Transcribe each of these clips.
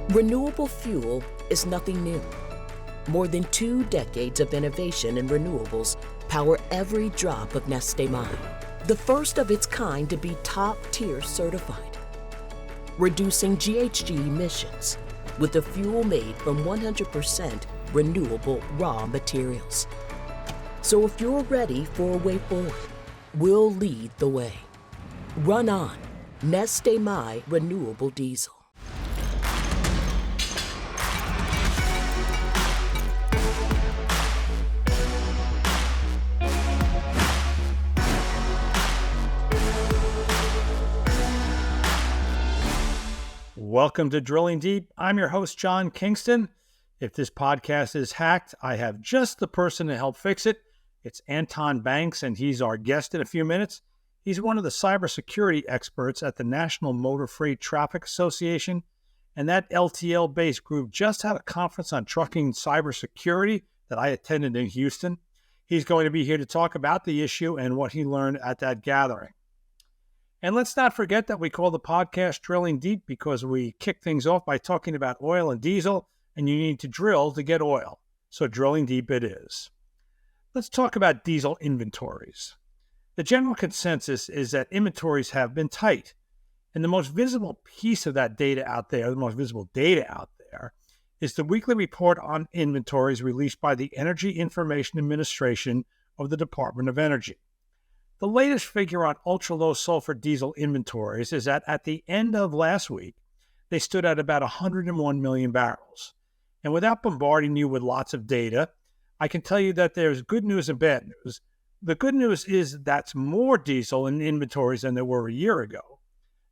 Renewable fuel is nothing new. More than 2 decades of innovation in renewables power every drop of Neste MY, the first of its kind to be top-tier certified, reducing GHG emissions with a fuel made from 100% renewable raw materials. So if you're ready for a way forward, we'll lead the way. Run on Neste MY Renewable Diesel. Welcome to Drilling Deep. I'm your host, John Kingston. If this podcast is hacked, I have just the person to help fix it. It's Antwon Banks, and he's our guest in a few minutes. He's one of the cybersecurity experts at the National Motor Freight Traffic Association, and that LTL-based group just had a conference on trucking cybersecurity that I attended in Houston. He's going to be here to talk about the issue and what he learned at that gathering. And let's not forget that we call the podcast Drilling Deep because we kick things off by talking about oil and diesel, and you need to drill to get oil. So drilling deep it is. Let's talk about diesel inventories. The general consensus is that inventories have been tight. And the most visible piece of that data out there, the most visible data out there, is the weekly report on inventories released by the Energy Information Administration of the Department of Energy. The latest figure on ultra-low sulfur diesel inventories is that at the end of last week, they stood at about 101 million barrels. And without bombarding you with lots of data, I can tell you that there's good news and bad news. The good news is that's more diesel in inventories than there were a year ago.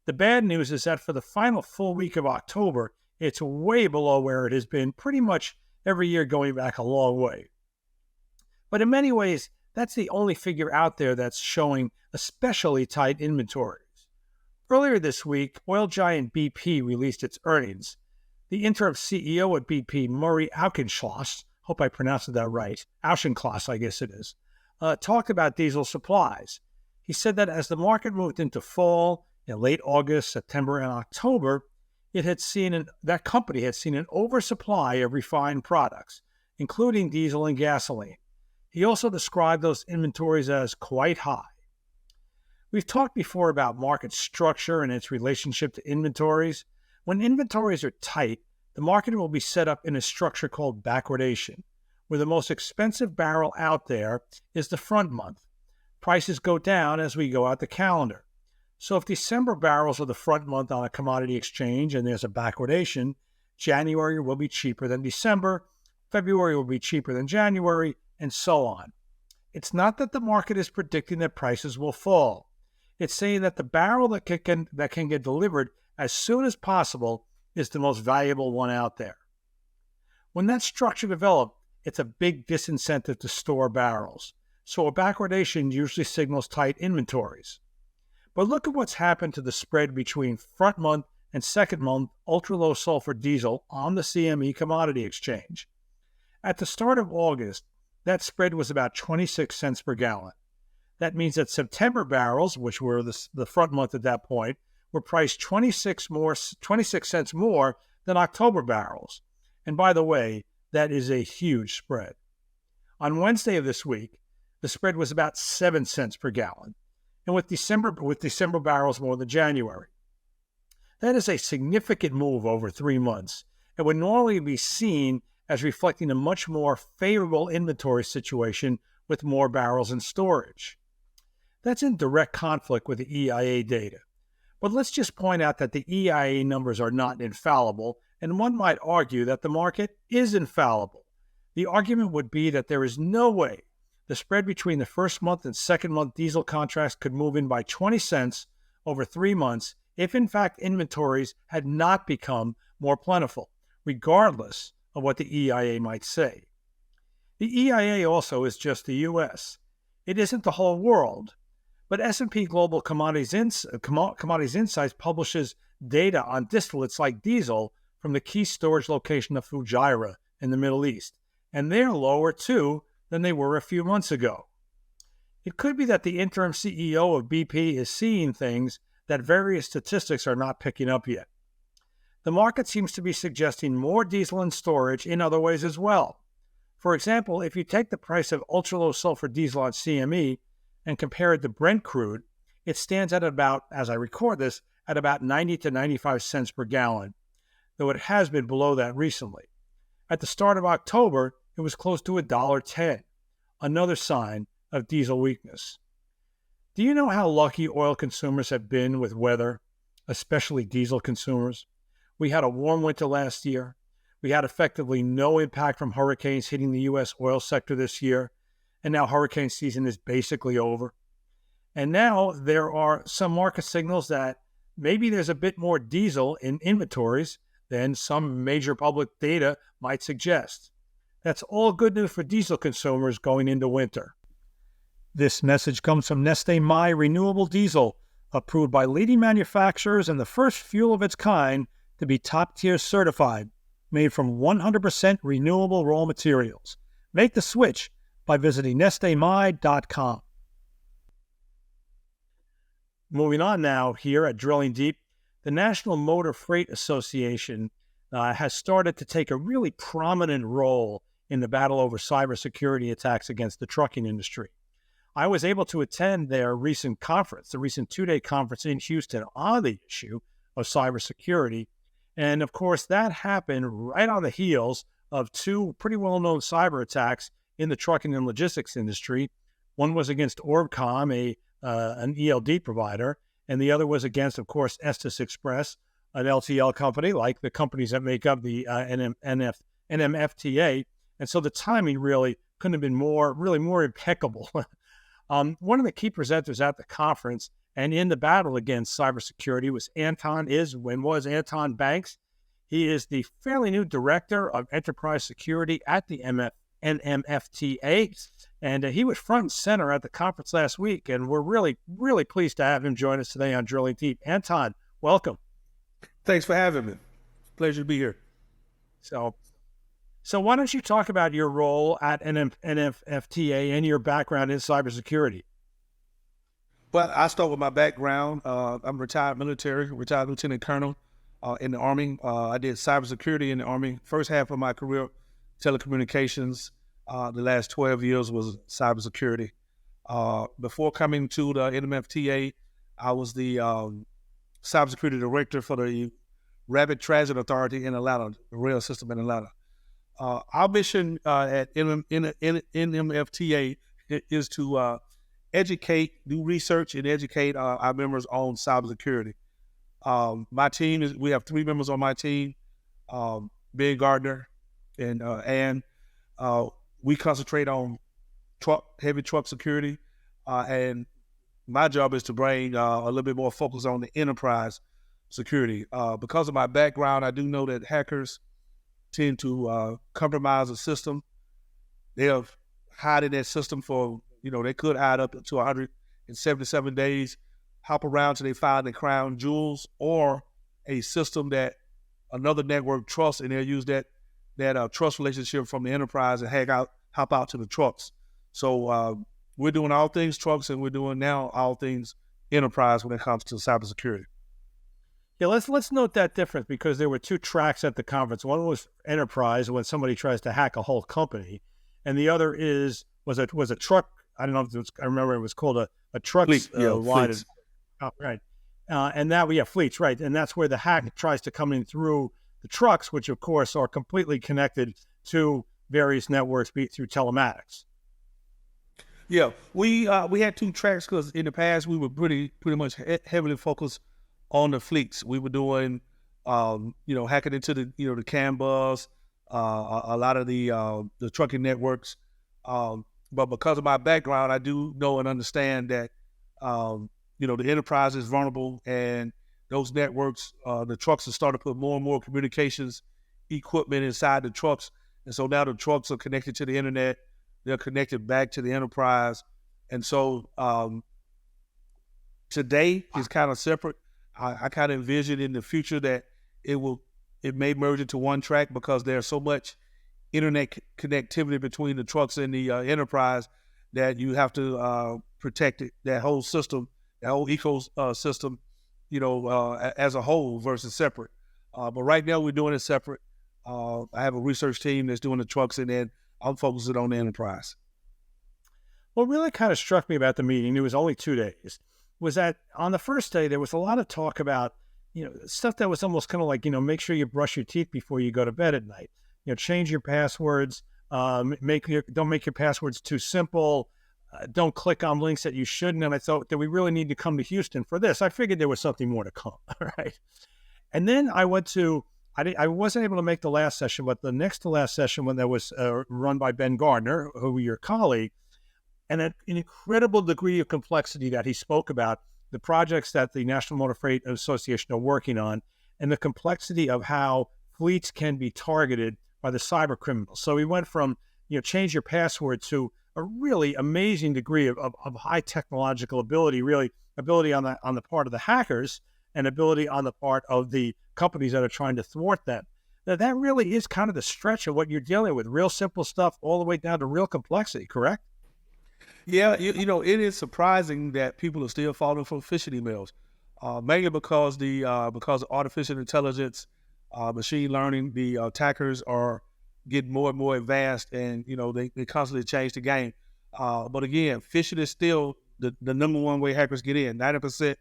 The bad news is that for the final full week of October, it's way below where it has been pretty much every year going back a long way. But in many ways, that's the only figure out there that's showing especially tight inventories. Earlier this week, oil giant BP released its earnings. The interim CEO at BP, Murray Auchincloss, hope I pronounced that right, Auchincloss, I guess it is, talked about diesel supplies. He said that as the market moved into fall in late August, September, and October, that company had seen an oversupply of refined products, including diesel and gasoline. He also described those inventories as quite high. We've talked before about market structure and its relationship to inventories. When inventories are tight, the market will be set up in a structure called backwardation, where the most expensive barrel out there is the front month. Prices go down as we go out the calendar. So if December barrels are the front month on a commodity exchange and there's a backwardation, January will be cheaper than December, February will be cheaper than January, and so on. It's not that the market is predicting that prices will fall. It's saying that the barrel that can get delivered as soon as possible is the most valuable one out there. When that structure developed, it's a big disincentive to store barrels. So a backwardation usually signals tight inventories. But look at what's happened to the spread between front month and second month ultra-low sulfur diesel on the CME commodity exchange. At the start of August, that spread was about 26 cents per gallon. That means that September barrels, which were the front month at that point, were priced 26 cents more than October barrels. And by the way, that is a huge spread. On Wednesday of this week, the spread was about 7 cents per gallon, and with December barrels more than January. That is a significant move over 3 months and would normally be seen as reflecting a much more favorable inventory situation with more barrels in storage. That's in direct conflict with the EIA data. But let's just point out that the EIA numbers are not infallible, and one might argue that the market is infallible. The argument would be that there is no way the spread between the first month and second month diesel contracts could move in by 20 cents over 3 months if in fact inventories had not become more plentiful, regardless of what the EIA might say. The EIA also is just the U.S. It isn't the whole world, but S&P Global Commodities Insights publishes data on distillates like diesel from the key storage location of Fujairah in the Middle East, and they're lower too than they were a few months ago. It could be that the interim CEO of BP is seeing things that various statistics are not picking up yet. the market seems to be suggesting more diesel in storage in other ways as well. For example, if you take the price of ultra-low sulfur diesel on CME and compare it to Brent crude, it stands at about, as I record this, at about 90 to 95 cents per gallon, though it has been below that recently. At the start of October, it was close to $1.10, another sign of diesel weakness. Do you know how lucky oil consumers have been with weather, especially diesel consumers? We had a warm winter last year. We had effectively no impact from hurricanes hitting the U.S. oil sector this year, and now hurricane season is basically over. And now there are some market signals that maybe there's a bit more diesel in inventories than some major public data might suggest. That's all good news for diesel consumers going into winter. This message comes from Neste My Renewable Diesel, approved by leading manufacturers and the first fuel of its kind to be top-tier certified, made from 100% renewable raw materials. Make the switch by visiting nestemy.com. Moving on now here at Drilling Deep, the National Motor Freight Association has started to take a really prominent role in the battle over cybersecurity attacks against the trucking industry. I was able to attend their recent conference, the recent two-day conference in Houston on the issue of cybersecurity. And of course, that happened right on the heels of two pretty well-known cyber attacks in the trucking and logistics industry. One was against Orbcom, an ELD provider, and the other was against, of course, Estes Express, an LTL company, like the companies that make up the NMFTA. And so the timing really couldn't have been more impeccable. One of the key presenters at the conference and in the battle against cybersecurity was Antwon Banks. He is the fairly new director of enterprise security at the NMFTA, and he was front and center at the conference last week, and we're really, really pleased to have him join us today on Drilling Deep. Antwon, welcome. Thanks for having me. Pleasure to be here. So why don't you talk about your role at NMFTA and your background in cybersecurity? Well, I start with my background. I'm retired military, retired lieutenant colonel in the Army. I did cybersecurity in the Army. First half of my career, telecommunications. The last 12 years was cybersecurity. Before coming to the NMFTA, I was the cybersecurity director for the Rapid Transit Authority in Atlanta, the rail system in Atlanta. Our mission at NMFTA is to educate, do research, and educate our members on cybersecurity. My team we have 3 members on my team, Ben Gardner and Ann. We concentrate on heavy truck security, and my job is to bring a little bit more focus on the enterprise security. Because of my background, I do know that hackers tend to compromise a system. They have hidden that system for, they could hide up to 177 days, hop around till they find the crown jewels or a system that another network trusts, and they'll use that trust relationship from the enterprise and hop out to the trucks. So we're doing all things trucks, and we're doing now all things enterprise when it comes to cybersecurity. Yeah, let's note that difference, because there were 2 tracks at the conference. One was enterprise, when somebody tries to hack a whole company, and the other was a truck. I don't know if I remember it was called a truck Fleet, line. fleets. Right, and now we have fleets, right, and that's where the hack tries to come in through the trucks, which of course are completely connected to various networks through telematics. Yeah, we had 2 tracks because in the past we were pretty much heavily focused on the fleets. We were doing, hacking into the CAN bus, a lot of the trucking networks. But because of my background, I do know and understand that, the enterprise is vulnerable, and those networks, the trucks have started to put more and more communications equipment inside the trucks. And so now the trucks are connected to the internet. They're connected back to the enterprise. And so today is kind of separate. I kind of envision in the future that it may merge into one track, because there's so much internet connectivity between the trucks and the enterprise that you have to protect that whole system, that whole ecosystem, as a whole versus separate. But right now we're doing it separate. I have a research team that's doing the trucks, and then I'm focusing on the enterprise. What really kind of struck me about the meeting, it was only 2 days, was that on the first day, there was a lot of talk about, stuff that was almost kind of like, make sure you brush your teeth before you go to bed at night. Change your passwords, don't make your passwords too simple, don't click on links that you shouldn't. And I thought that we really need to come to Houston for this. I figured there was something more to come, right? And then I wasn't able to make the last session, but the next to last session when that was run by Ben Gardner, who your colleague, and an incredible degree of complexity that he spoke about, the projects that the National Motor Freight Association are working on, and the complexity of how fleets can be targeted by the cyber criminals. So we went from, change your password to a really amazing degree of high technological ability, really ability on the part of the hackers and ability on the part of the companies that are trying to thwart them. Now, that really is kind of the stretch of what you're dealing with, real simple stuff all the way down to real complexity, correct? Yeah, it is surprising that people are still falling for phishing emails, mainly because because of artificial intelligence, machine learning, the attackers are getting more and more advanced, and they constantly change the game. But again, phishing is still the number one way hackers get in. 90%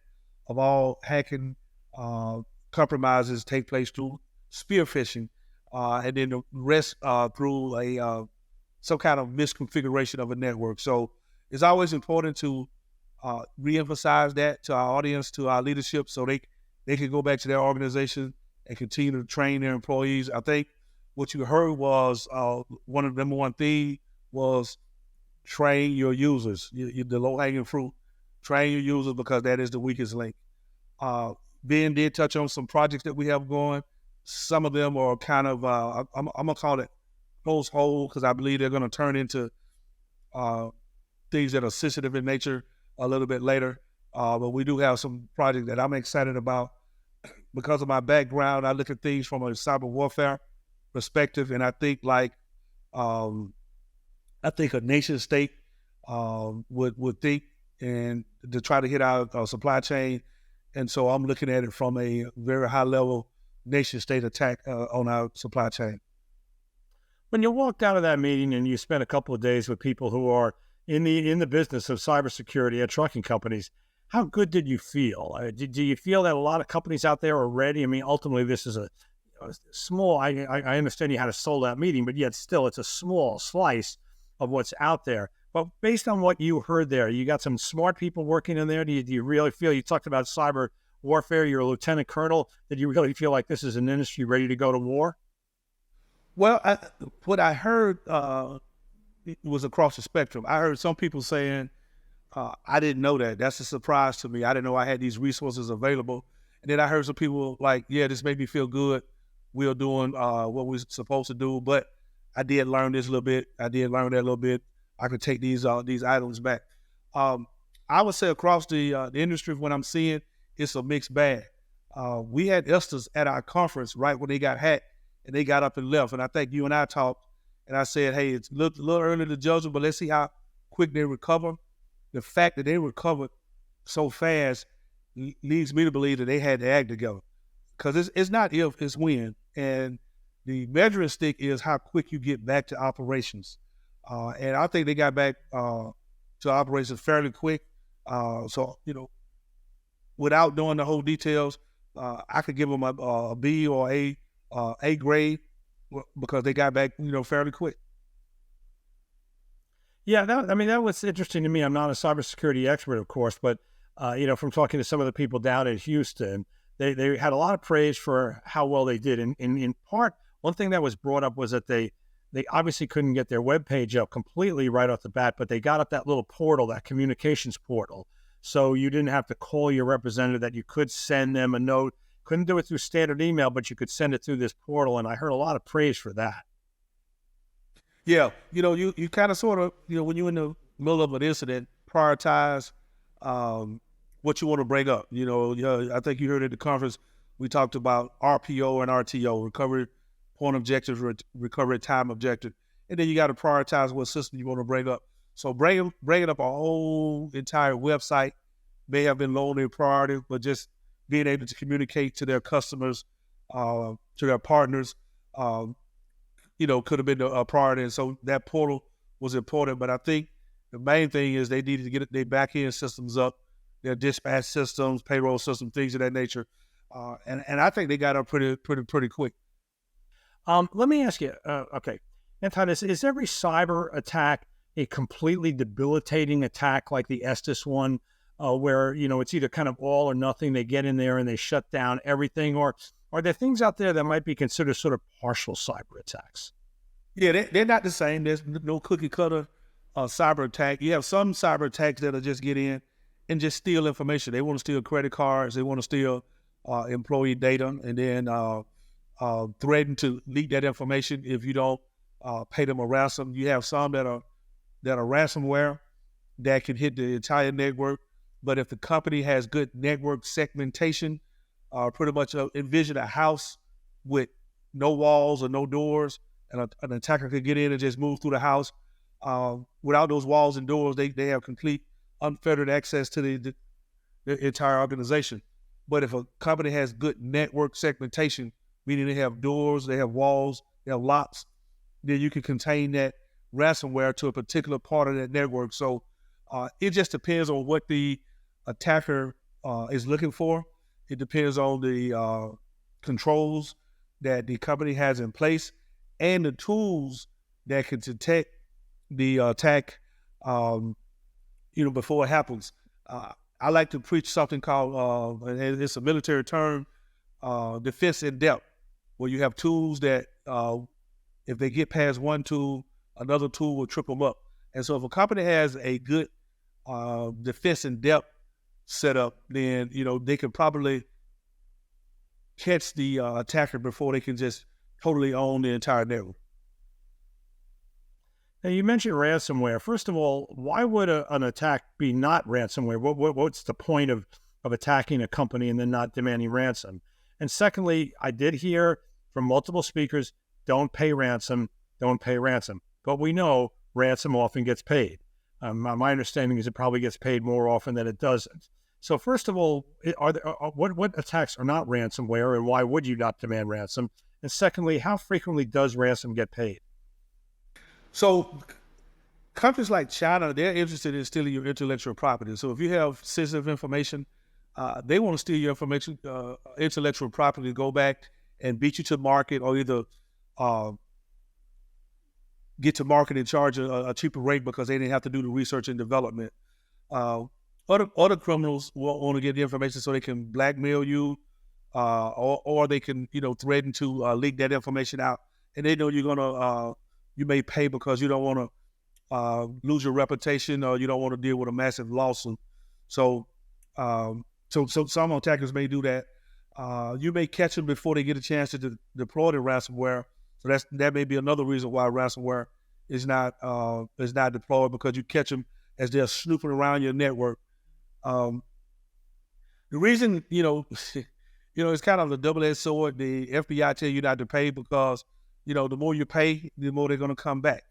of all hacking compromises take place through spear phishing, and then the rest through some kind of misconfiguration of a network. So it's always important to reemphasize that to our audience, to our leadership, so they can go back to their organization and continue to train their employees. I think what you heard was one of the number one thing was train your users, the low-hanging fruit. Train your users, because that is the weakest link. Ben did touch on some projects that we have going. Some of them are kind of, I'm going to call it close hold, because I believe they're going to turn into things that are sensitive in nature a little bit later. But we do have some projects that I'm excited about. Because of my background, I look at things from a cyber warfare perspective, and I think a nation state would think and to try to hit our supply chain. And so I'm looking at it from a very high level nation state attack on our supply chain. When you walked out of that meeting and you spent a couple of days with people who are in the business of cybersecurity at trucking companies, how good did you feel? Do you feel that a lot of companies out there are ready? I mean, ultimately, this is a small, I understand you had a sold-out meeting, but yet still it's a small slice of what's out there. But based on what you heard there, you got some smart people working in there. Do you really feel, you talked about cyber warfare, you're a lieutenant colonel, did you really feel like this is an industry ready to go to war? Well, what I heard was across the spectrum. I heard some people saying, I didn't know that. That's a surprise to me. I didn't know I had these resources available. And then I heard some people like, yeah, this made me feel good. We're doing what we're supposed to do. But I did learn this a little bit. I did learn that a little bit. I could take these items back. I would say across the industry, what I'm seeing, it's a mixed bag. We had Estes at our conference right when they got hacked, and they got up and left. And I think you and I talked, and I said, hey, it's a little early to judge them, but let's see how quick they recover. The fact that they recovered so fast leads me to believe that they had to act together, because it's not if, it's when. And the measuring stick is how quick you get back to operations. And I think they got back to operations fairly quick. So, without knowing the whole details, I could give them a B or A grade, because they got back, fairly quick. Yeah, that was interesting to me. I'm not a cybersecurity expert, of course, but from talking to some of the people down in Houston, they had a lot of praise for how well they did. And in part, one thing that was brought up was that they obviously couldn't get their webpage up completely right off the bat, but they got up that little portal, that communications portal. So you didn't have to call your representative, that you could send them a note. Couldn't do it through standard email, but you could send it through this portal. And I heard a lot of praise for that. Yeah, you kind of sort of, when you're in the middle of an incident, prioritize what you want to bring up. I think you heard at the conference, we talked about RPO and RTO, recovery point objective, recovery time objective. And then you got to prioritize what system you want to bring up. So bringing up a whole entire website may have been low in priority, but just being able to communicate to their customers to their partners, could have been a priority. And so that portal was important. But I think the main thing is they needed to get their back end systems up, their dispatch systems, payroll systems, things of that nature. And I think they got up pretty quick. Let me ask you, okay, Antwon, is every cyber attack a completely debilitating attack like the Estes one, where, it's either kind of all or nothing, they get in there and they shut down everything, or are there things out there that might be considered sort of partial cyber attacks? Yeah, they're not the same. There's no cookie cutter cyber attack. You have some cyber attacks that'll just get in and just steal information. They want to steal credit cards. They want to steal employee data, and then threaten to leak that information if you don't pay them a ransom. You have some that are ransomware that can hit the entire network. But if the company has good network segmentation, pretty much envision a house with no walls or no doors, and an attacker could get in and just move through the house. Without those walls and doors, they have complete unfettered access to the entire organization. But if a company has good network segmentation, meaning they have doors, they have walls, they have locks, then you can contain that ransomware to a particular part of that network. So it just depends on what the attacker is looking for. It depends on the controls that the company has in place and the tools that can detect the attack, before it happens. I like to preach something called, and it's a military term, defense in depth, where you have tools that if they get past one tool, another tool will trip them up. And so if a company has a good defense in depth setup, then, they can probably catch the attacker before they can just totally own the entire network. Now, you mentioned ransomware. First of all, why would an attack be not ransomware? What's the point of attacking a company and then not demanding ransom? And secondly, I did hear from multiple speakers, don't pay ransom. But we know ransom often gets paid. My understanding is it probably gets paid more often than it doesn't. So first of all, what attacks are not ransomware, and why would you not demand ransom? And secondly, how frequently does ransom get paid? So countries like China, they're interested in stealing your intellectual property. So if you have sensitive information, they want to steal your information, intellectual property, go back and beat you to market, or either get to market and charge a cheaper rate because they didn't have to do the research and development. Other criminals will want to get the information so they can blackmail you, or they can, threaten to leak that information out, and they know you may pay because you don't want to lose your reputation, or you don't want to deal with a massive lawsuit. So some attackers may do that. You may catch them before they get a chance to deploy the ransomware. So that may be another reason why ransomware is not deployed, because you catch them as they're snooping around your network. The reason, it's kind of a double-edged sword. The FBI tell you not to pay because, the more you pay, the more they're going to come back.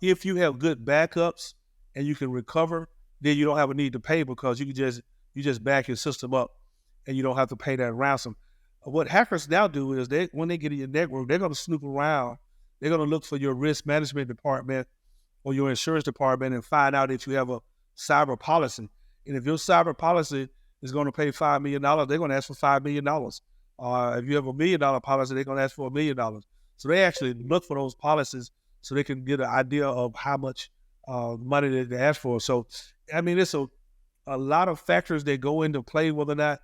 If you have good backups and you can recover, then you don't have a need to pay, because you just back your system up and you don't have to pay that ransom. What hackers now do is when they get in your network, they're going to snoop around. They're going to look for your risk management department or your insurance department and find out if you have a cyber policy. And if your cyber policy is going to pay $5 million, they're going to ask for $5 million. If you have $1 million policy, they're going to ask for $1 million. So they actually look for those policies so they can get an idea of how much money they ask for. So, it's a lot of factors that go into play, whether or not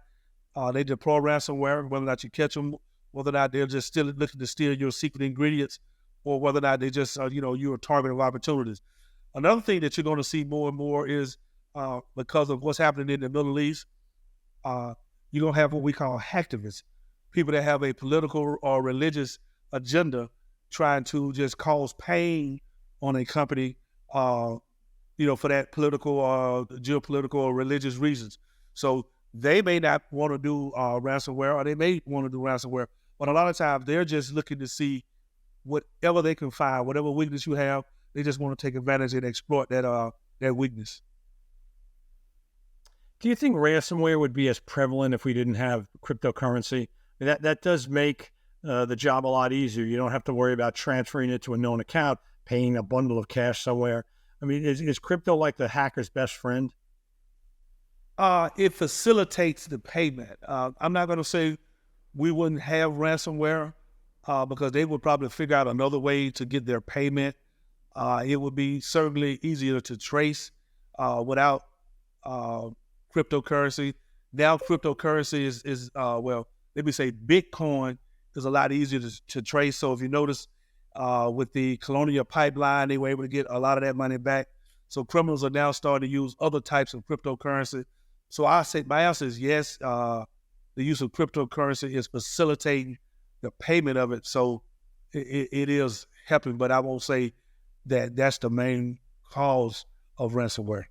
they deploy ransomware, whether or not you catch them, whether or not they're just still looking to steal your secret ingredients, or whether or not they just, you're a target of opportunities. Another thing that you're going to see more and more is because of what's happening in the Middle East, you're going to have what we call hacktivists, people that have a political or religious agenda trying to just cause pain on a company, for that political or geopolitical or religious reasons. So they may not want to do ransomware, or they may want to do ransomware, but a lot of times they're just looking to see whatever they can find, whatever weakness you have, they just want to take advantage and exploit that weakness. Do you think ransomware would be as prevalent if we didn't have cryptocurrency? That does make the job a lot easier. You don't have to worry about transferring it to a known account, paying a bundle of cash somewhere. I mean, is crypto like the hacker's best friend? It facilitates the payment. I'm not going to say we wouldn't have ransomware because they would probably figure out another way to get their payment. It would be certainly easier to trace without cryptocurrency. Now cryptocurrency is well, let me say Bitcoin is a lot easier to trace. So if you notice with the Colonial Pipeline, they were able to get a lot of that money back. So criminals are now starting to use other types of cryptocurrency. So I say my answer is yes. The use of cryptocurrency is facilitating the payment of it. So it is helping, but I won't say that that's the main cause of ransomware.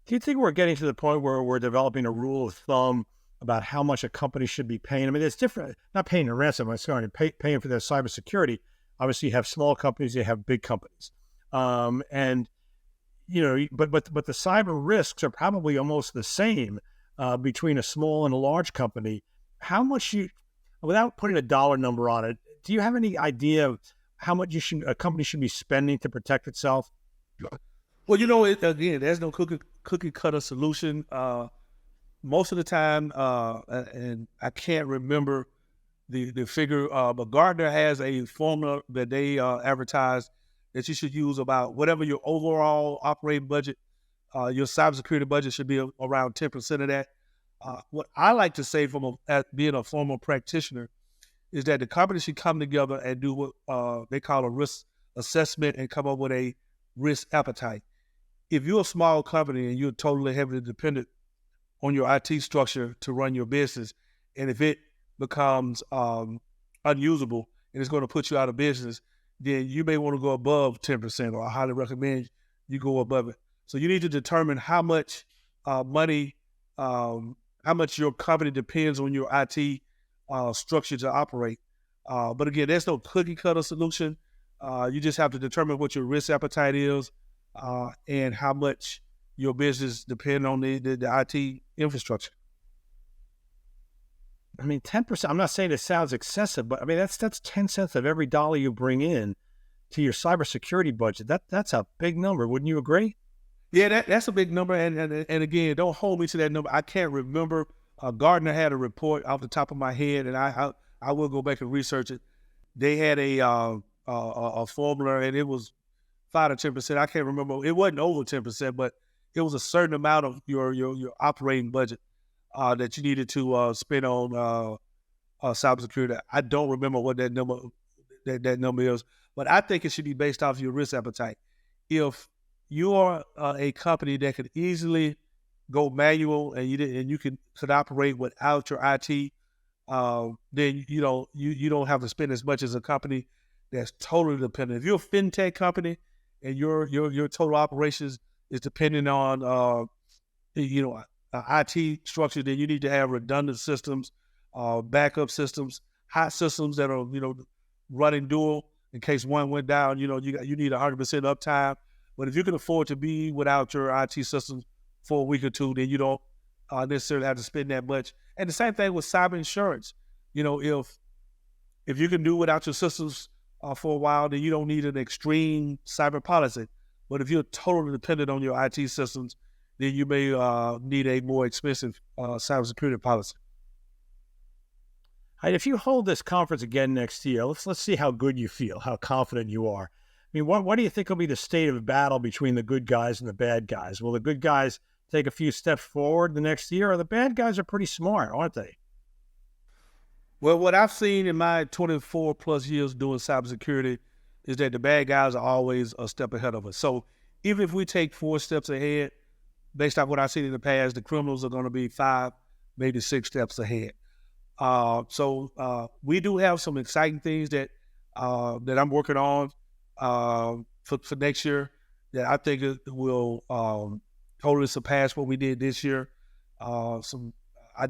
Do you think we're getting to the point where we're developing a rule of thumb about how much a company should be paying? I mean, it's different, not paying a ransom, I'm sorry, paying for their cybersecurity. Obviously, you have small companies, you have big companies. And, you know, but the cyber risks are probably almost the same between a small and a large company. How much without putting a dollar number on it, do you have any idea of how much a company should be spending to protect itself? Well, you know, again, there's no cookie cutter solution. Most of the time, and I can't remember the figure, but Gartner has a formula that they advertise that you should use about whatever your overall operating budget, your cybersecurity budget should be around 10% of that. What I like to say from being a former practitioner is that the company should come together and do what they call a risk assessment and come up with a risk appetite. If you're a small company and you're totally heavily dependent on your IT structure to run your business, and if it becomes unusable and it's going to put you out of business, then you may want to go above 10%, or I highly recommend you go above it. So you need to determine how much money, how much your company depends on your IT structure to operate. But again, there's no cookie cutter solution. You just have to determine what your risk appetite is and how much your business depends on the IT infrastructure. I mean, 10%, I'm not saying it sounds excessive, but I mean, that's 10 cents of every dollar you bring in to your cybersecurity budget. That's a big number. Wouldn't you agree? Yeah, that's a big number. And again, don't hold me to that number. I can't remember. Gartner had a report off the top of my head, and I will go back and research it. They had a formula, and it was 5 to 10%. I can't remember. It wasn't over 10%, but it was a certain amount of your operating budget that you needed to spend on cybersecurity. I don't remember what that number is, but I think it should be based off your risk appetite. If you are a company that could easily go manual and you could operate without your IT, then you don't have to spend as much as a company that's totally dependent. If you're a fintech company and your total operations is dependent on IT structure, then you need to have redundant systems, backup systems, hot systems that are running dual in case one went down. You need 100% uptime. But if you can afford to be without your IT systems for a week or two, then you don't necessarily have to spend that much. And the same thing with cyber insurance. If you can do without your systems for a while, then you don't need an extreme cyber policy. But if you're totally dependent on your IT systems, then you may need a more expensive cybersecurity policy. All right, if you hold this conference again next year, let's see how good you feel, how confident you are. I mean, what do you think will be the state of battle between the good guys and the bad guys? Will the good guys take a few steps forward the next year, or the bad guys are pretty smart, aren't they? Well, what I've seen in my 24 plus years doing cybersecurity is that the bad guys are always a step ahead of us. So even if we take 4 steps ahead, based on what I've seen in the past, the criminals are going to be 5, maybe 6 steps ahead. So we do have some exciting things that I'm working on for next year that I think it will totally surpass what we did this year. Our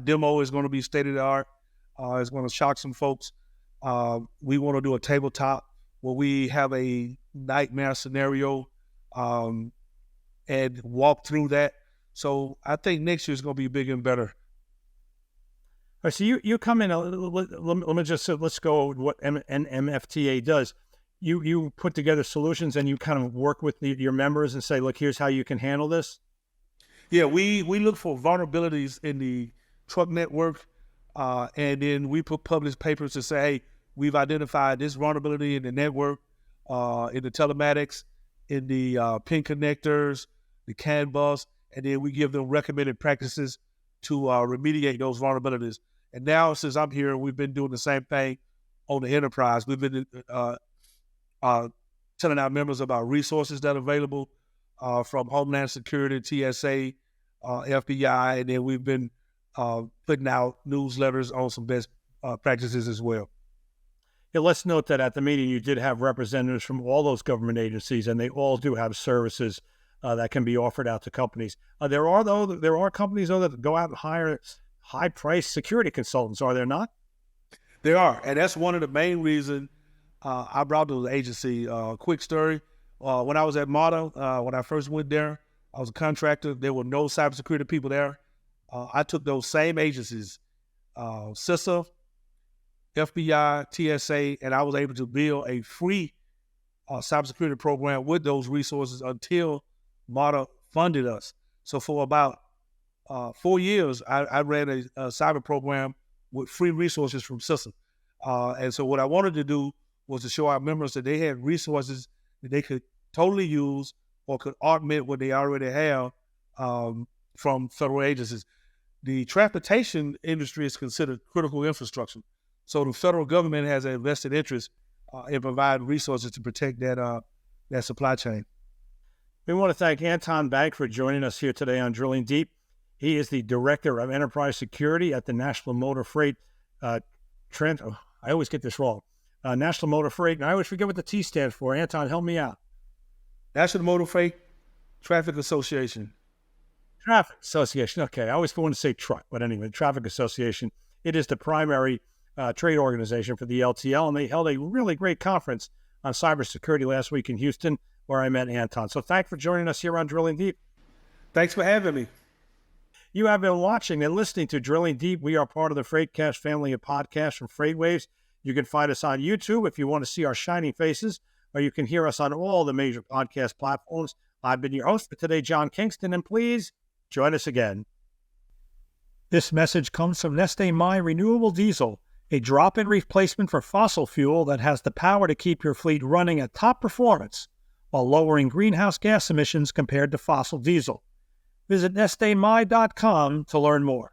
demo is going to be state of the art. It's going to shock some folks. We want to do a tabletop where we have a nightmare scenario and walk through that. So I think next year is going to be bigger and better. right, so you come in, let me just, let's go with what NMFTA does. You put together solutions and you kind of work with your members and say, look, here's how you can handle this. Yeah, we look for vulnerabilities in the truck network, and then we publish papers to say, hey, we've identified this vulnerability in the network, in the telematics, in the pin connectors, the CAN bus, and then we give them recommended practices to remediate those vulnerabilities. And now, since I'm here, we've been doing the same thing on the enterprise. We've been telling our members about resources that are available from Homeland Security, TSA, FBI, and then we've been putting out newsletters on some best practices as well. Yeah, let's note that at the meeting you did have representatives from all those government agencies, and they all do have services that can be offered out to companies. There are companies though that go out and hire high-priced security consultants, are there not? There are, and that's one of the main reasons I brought to the agency. Quick story: when I was at Mata, when I first went there, I was a contractor. There were no cybersecurity people there. I took those same agencies, CISA, FBI, TSA, and I was able to build a free cybersecurity program with those resources until Mata funded us. So for about 4 years, I ran a cyber program with free resources from CISA. And so what I wanted to do was to show our members that they had resources that they could totally use or could augment what they already have from federal agencies. The transportation industry is considered critical infrastructure. So the federal government has a vested interest in providing resources to protect that supply chain. We want to thank Antwon Banks for joining us here today on Drilling Deep. He is the Director of Enterprise Security at the National Motor Freight I always get this wrong. National Motor Freight, and I always forget what the T stands for. Antwon, help me out. National Motor Freight Traffic Association. Traffic Association. Okay, I always want to say truck, but anyway, Traffic Association. It is the primary trade organization for the LTL, and they held a really great conference on cybersecurity last week in Houston, where I met Antwon. So thanks for joining us here on Drilling Deep. Thanks for having me. You have been watching and listening to Drilling Deep. We are part of the Freightcast family of podcasts from FreightWaves. You can find us on YouTube if you want to see our shining faces, or you can hear us on all the major podcast platforms. I've been your host for today, John Kingston, and please join us again. This message comes from Neste My Renewable Diesel, a drop-in replacement for fossil fuel that has the power to keep your fleet running at top performance while lowering greenhouse gas emissions compared to fossil diesel. Visit nestemy.com to learn more.